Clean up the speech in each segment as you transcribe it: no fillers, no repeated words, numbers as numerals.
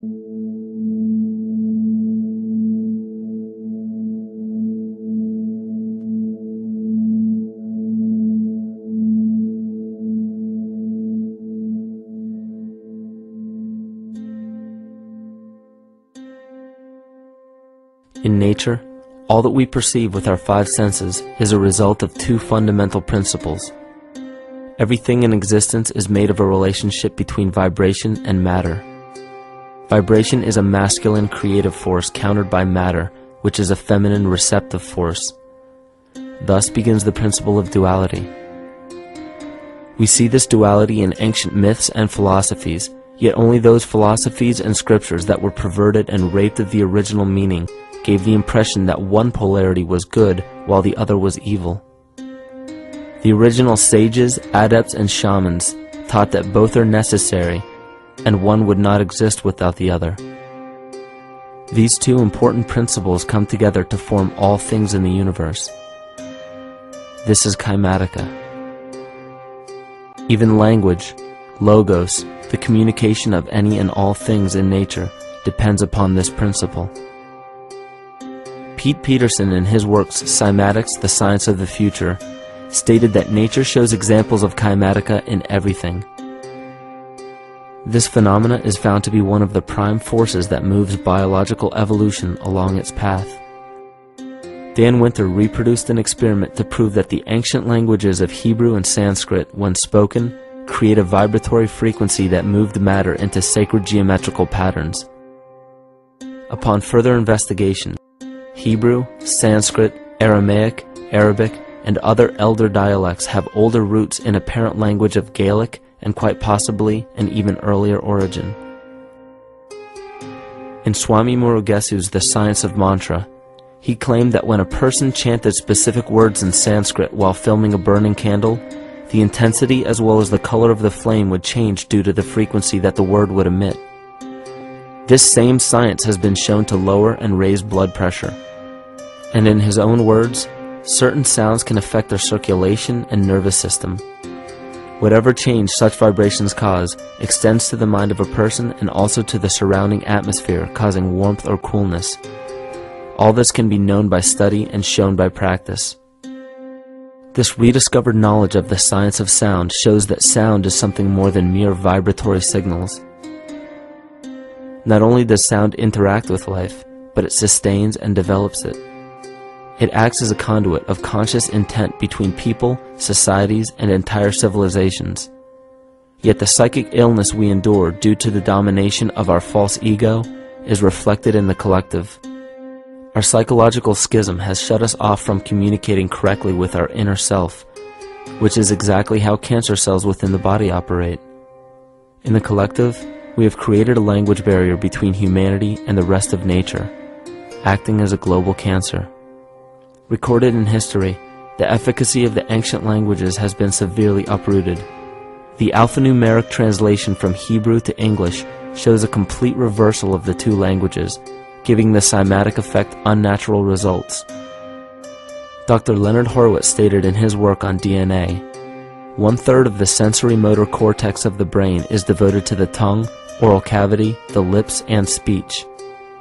In nature, all that we perceive with our five senses is a result of two fundamental principles. Everything in existence is made of a relationship between vibration and matter. Vibration is a masculine creative force countered by matter, which is a feminine receptive force. Thus begins the principle of duality. We see this duality in ancient myths and philosophies, yet only those philosophies and scriptures that were perverted and raped of the original meaning gave the impression that one polarity was good while the other was evil. The original sages, adepts, and shamans taught that both are necessary, and one would not exist without the other. These two important principles come together to form all things in the universe. This is Kymatica. Even language, logos, the communication of any and all things in nature, depends upon this principle. Pete Peterson, in his works Synopsis, The Science of the Future, stated that nature shows examples of Kymatica in everything. This phenomena is found to be one of the prime forces that moves biological evolution along its path. Dan Winter reproduced an experiment to prove that the ancient languages of Hebrew and Sanskrit, when spoken, create a vibratory frequency that moved matter into sacred geometrical patterns. Upon further investigation, Hebrew, Sanskrit, Aramaic, Arabic, and other elder dialects have older roots in a parent language of Gaelic and quite possibly an even earlier origin. In Swami Murugesu's The Science of Mantra, he claimed that when a person chanted specific words in Sanskrit while filming a burning candle, the intensity as well as the color of the flame would change due to the frequency that the word would emit. This same science has been shown to lower and raise blood pressure. And in his own words, certain sounds can affect their circulation and nervous system. Whatever change such vibrations cause extends to the mind of a person and also to the surrounding atmosphere, causing warmth or coolness. All this can be known by study and shown by practice. This rediscovered knowledge of the science of sound shows that sound is something more than mere vibratory signals. Not only does sound interact with life, but it sustains and develops it. It acts as a conduit of conscious intent between people, societies, and entire civilizations. Yet the psychic illness we endure due to the domination of our false ego is reflected in the collective. Our psychological schism has shut us off from communicating correctly with our inner self, which is exactly how cancer cells within the body operate. In the collective, we have created a language barrier between humanity and the rest of nature, acting as a global cancer. Recorded in history, the efficacy of the ancient languages has been severely uprooted. The alphanumeric translation from Hebrew to English shows a complete reversal of the two languages, giving the cymatic effect unnatural results. Dr. Leonard Horowitz stated in his work on DNA, 1/3 of the sensory motor cortex of the brain is devoted to the tongue, oral cavity, the lips, and speech.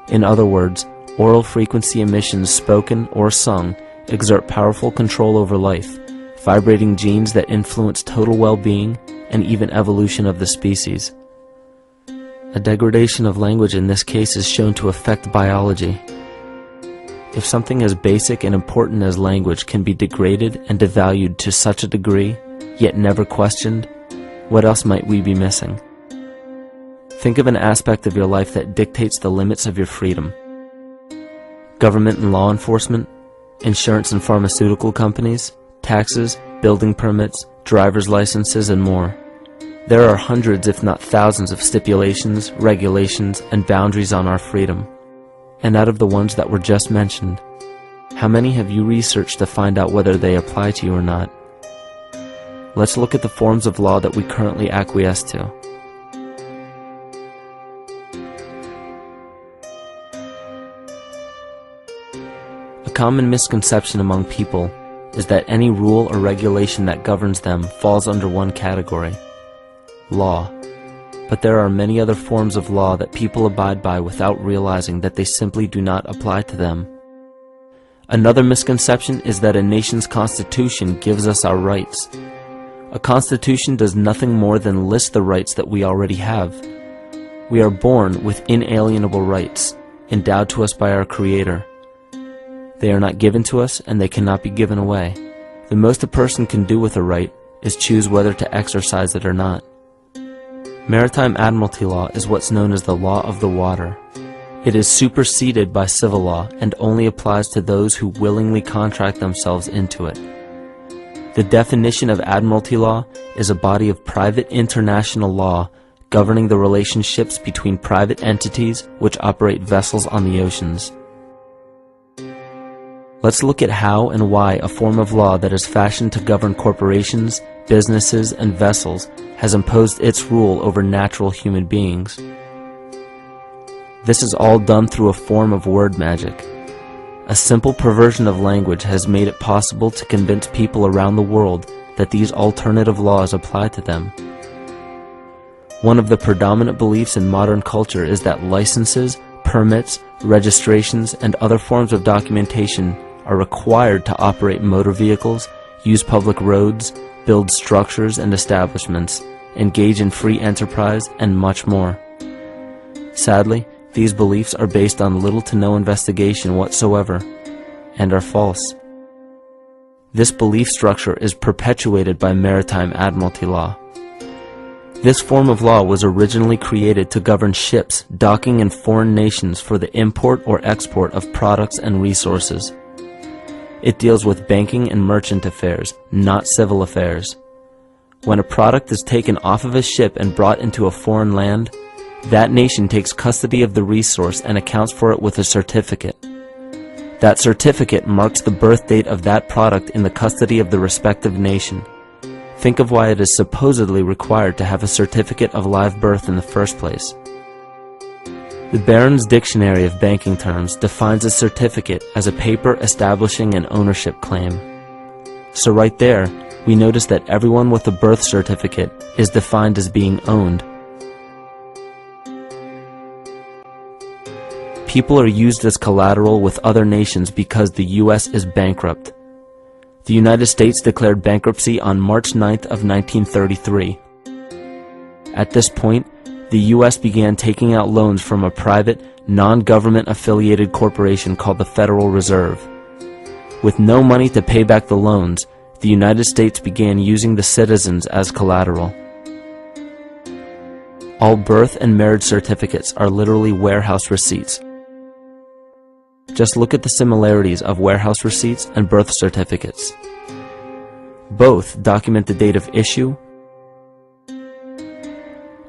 In other words, oral frequency emissions spoken or sung exert powerful control over life, vibrating genes that influence total well-being and even evolution of the species. A degradation of language in this case is shown to affect biology. If something as basic and important as language can be degraded and devalued to such a degree, yet never questioned, what else might we be missing? Think of an aspect of your life that dictates the limits of your freedom. Government and law enforcement, insurance and pharmaceutical companies, taxes, building permits, driver's licenses, and more. There are hundreds if not thousands of stipulations, regulations, and boundaries on our freedom. And out of the ones that were just mentioned, how many have you researched to find out whether they apply to you or not? Let's look at the forms of law that we currently acquiesce to. A common misconception among people is that any rule or regulation that governs them falls under one category: law. But there are many other forms of law that people abide by without realizing that they simply do not apply to them. Another misconception is that a nation's constitution gives us our rights. A constitution does nothing more than list the rights that we already have. We are born with inalienable rights, endowed to us by our Creator. They are not given to us, and they cannot be given away. The most a person can do with a right is choose whether to exercise it or not. Maritime admiralty law is what's known as the law of the water. It is superseded by civil law and only applies to those who willingly contract themselves into it. The definition of admiralty law is a body of private international law governing the relationships between private entities which operate vessels on the oceans. Let's look at how and why a form of law that is fashioned to govern corporations, businesses, and vessels has imposed its rule over natural human beings. This is all done through a form of word magic. A simple perversion of language has made it possible to convince people around the world that these alternative laws apply to them. One of the predominant beliefs in modern culture is that licenses, permits, registrations, and other forms of documentation are required to operate motor vehicles, use public roads, build structures and establishments, engage in free enterprise, and much more. Sadly, these beliefs are based on little to no investigation whatsoever, and are false. This belief structure is perpetuated by maritime admiralty law. This form of law was originally created to govern ships docking in foreign nations for the import or export of products and resources. It deals with banking and merchant affairs, not civil affairs. When a product is taken off of a ship and brought into a foreign land, that nation takes custody of the resource and accounts for it with a certificate. That certificate marks the birth date of that product in the custody of the respective nation. Think of why it is supposedly required to have a certificate of live birth in the first place. The Barron's Dictionary of Banking Terms defines a certificate as a paper establishing an ownership claim. So right there, we notice that everyone with a birth certificate is defined as being owned. People are used as collateral with other nations because the U.S. is bankrupt. The United States declared bankruptcy on March 9th of 1933. At this point, the U.S. began taking out loans from a private, non-government affiliated corporation called the Federal Reserve. With no money to pay back the loans, the United States began using the citizens as collateral. All birth and marriage certificates are literally warehouse receipts. Just look at the similarities of warehouse receipts and birth certificates. Both document the date of issue,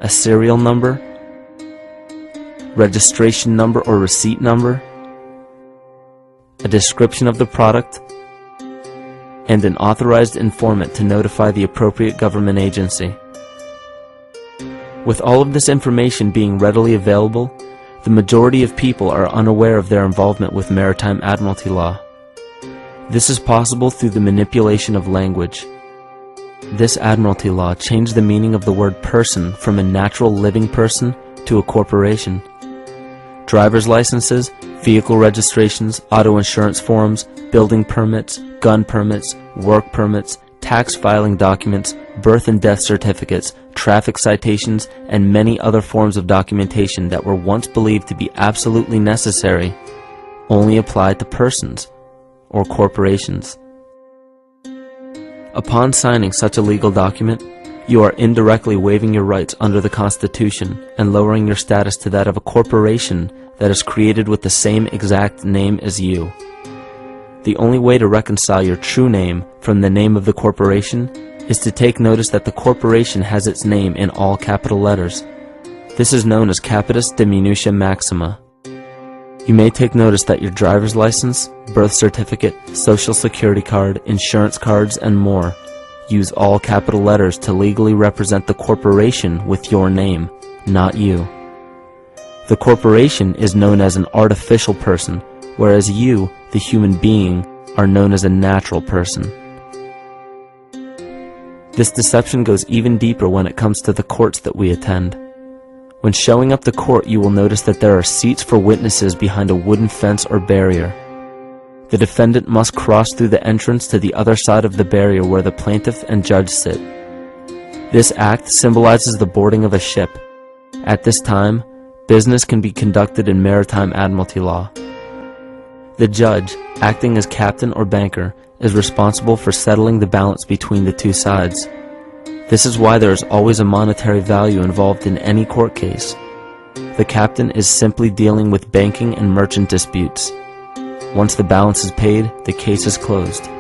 a serial number, registration number or receipt number, a description of the product, and an authorized informant to notify the appropriate government agency. With all of this information being readily available, the majority of people are unaware of their involvement with maritime admiralty law. This is possible through the manipulation of language. This admiralty law changed the meaning of the word person from a natural living person to a corporation. Driver's licenses, vehicle registrations, auto insurance forms, building permits, gun permits, work permits, tax filing documents, birth and death certificates, traffic citations, and many other forms of documentation that were once believed to be absolutely necessary only applied to persons or corporations. Upon signing such a legal document, you are indirectly waiving your rights under the Constitution and lowering your status to that of a corporation that is created with the same exact name as you. The only way to reconcile your true name from the name of the corporation is to take notice that the corporation has its name in all capital letters. This is known as capitis diminutia maxima. You may take notice that your driver's license, birth certificate, social security card, insurance cards, and more use all capital letters to legally represent the corporation with your name, not you. The corporation is known as an artificial person, whereas you, the human being, are known as a natural person. This deception goes even deeper when it comes to the courts that we attend. When showing up to court, you will notice that there are seats for witnesses behind a wooden fence or barrier. The defendant must cross through the entrance to the other side of the barrier where the plaintiff and judge sit. This act symbolizes the boarding of a ship. At this time, business can be conducted in maritime admiralty law. The judge, acting as captain or banker, is responsible for settling the balance between the two sides. This is why there is always a monetary value involved in any court case. The captain is simply dealing with banking and merchant disputes. Once the balance is paid, the case is closed.